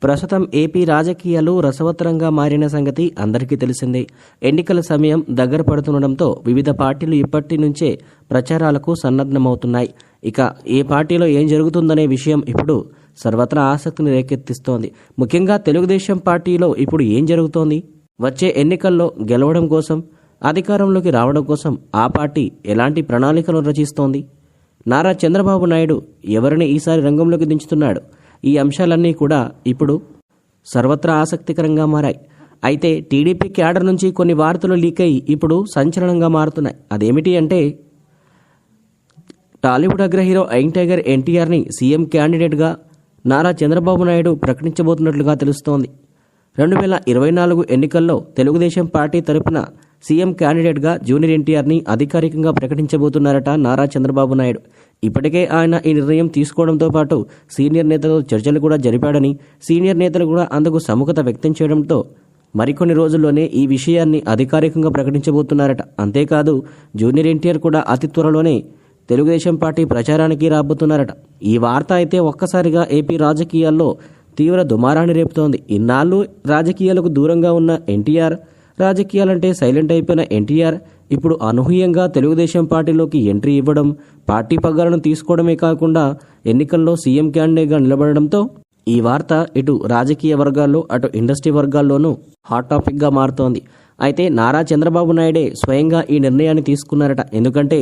ప్రస్తుతం ఏపీ రాజకీయాలు రసవత్తరంగా మారిన సంగతి అందరికీ తెలిసిందే. ఎన్నికల సమయం దగ్గర పడుతుండటంతో వివిధ పార్టీలు ఇప్పటి నుంచే ప్రచారాలకు సన్నద్ధమవుతున్నాయి. ఇక ఏ పార్టీలో ఏం జరుగుతుందనే విషయం ఇప్పుడు సర్వత్రా ఆసక్తిని రేకెత్తిస్తోంది. ముఖ్యంగా తెలుగుదేశం పార్టీలో ఇప్పుడు ఏం జరుగుతోంది? వచ్చే ఎన్నికల్లో గెలవడం కోసం, అధికారంలోకి రావడం కోసం ఆ పార్టీ ఎలాంటి ప్రణాళికలు రచిస్తోంది? నారా చంద్రబాబు నాయుడు ఎవరిని ఈసారి రంగంలోకి దించుతున్నాడు? ఈ అంశాలన్నీ కూడా ఇప్పుడు సర్వత్రా ఆసక్తికరంగా మారాయి. అయితే టీడీపీ క్యాడర్ నుంచి కొన్ని వార్తలు లీక్ అయి ఇప్పుడు సంచలనంగా మారుతున్నాయి. అదేమిటి అంటే, టాలీవుడ్ అగ్ర హీరో యంగ్ టైగర్ ఎన్టీఆర్ని సీఎం క్యాండిడేట్గా నారా చంద్రబాబు నాయుడు ప్రకటించబోతున్నట్లుగా తెలుస్తోంది. 2024 ఎన్నికల్లో తెలుగుదేశం పార్టీ తరపున సీఎం క్యాండిడేట్గా జూనియర్ ఎన్టీఆర్ని అధికారికంగా ప్రకటించబోతున్నారట నారా చంద్రబాబు నాయుడు. ఇప్పటికే ఆయన ఈ నిర్ణయం తీసుకోవడంతో పాటు సీనియర్ నేతలతో చర్చలు కూడా జరిపాడని, సీనియర్ నేతలు కూడా అందుకు సముఖత వ్యక్తం చేయడంతో మరికొన్ని రోజుల్లోనే ఈ విషయాన్ని అధికారికంగా ప్రకటించబోతున్నారట. అంతేకాదు జూనియర్ ఎన్టీఆర్ కూడా అతి త్వరలోనే తెలుగుదేశం పార్టీ ప్రచారానికి రాబోతున్నారట. ఈ వార్త అయితే ఒక్కసారిగా ఏపీ రాజకీయాల్లో తీవ్ర దుమారాన్ని రేపుతోంది. ఇన్నాళ్ళు రాజకీయాలకు దూరంగా ఉన్న ఎన్టీఆర్, రాజకీయాలంటే సైలెంట్ అయిపోయిన ఎన్టీఆర్ ఇప్పుడు అనూహ్యంగా తెలుగుదేశం పార్టీలోకి ఎంట్రీ ఇవ్వడం, పార్టీ పగ్గాలను తీసుకోవడమే కాకుండా ఎన్నికల్లో సీఎం క్యాండిడేట్గా నిలబడడంతో ఈ వార్త ఇటు రాజకీయ వర్గాల్లో అటు ఇండస్ట్రీ వర్గాల్లోనూ హాట్ టాపిక్గా మారుతోంది. అయితే నారా చంద్రబాబు నాయుడే స్వయంగా ఈ నిర్ణయాన్ని తీసుకున్నారట. ఎందుకంటే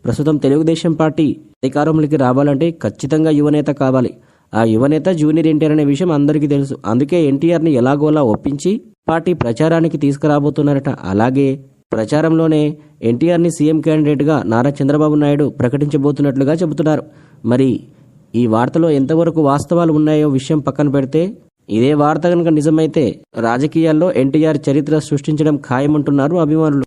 ప్రస్తుతం తెలుగుదేశం పార్టీ అధికారంలోకి రావాలంటే ఖచ్చితంగా యువనేత కావాలి. ఆ యువనేత జూనియర్ ఎన్టీఆర్ అనే విషయం అందరికీ తెలుసు. అందుకే ఎన్టీఆర్ని ఎలాగోలా ఒప్పించి పార్టీ ప్రచారానికి తీసుకురాబోతున్నారట. అలాగే ప్రచారంలోనే ఎన్టీఆర్ని సీఎం క్యాండిడేట్గా నారా చంద్రబాబు నాయుడు ప్రకటించబోతున్నట్లుగా చెబుతున్నారు. మరి ఈ వార్తలో ఎంతవరకు వాస్తవాలు ఉన్నాయో విషయం పక్కన పెడితే, ఇదే వార్త కనుక నిజమైతే రాజకీయాల్లో ఎన్టీఆర్ చరిత్ర సృష్టించడం ఖాయమంటున్నారు అభిమానులు.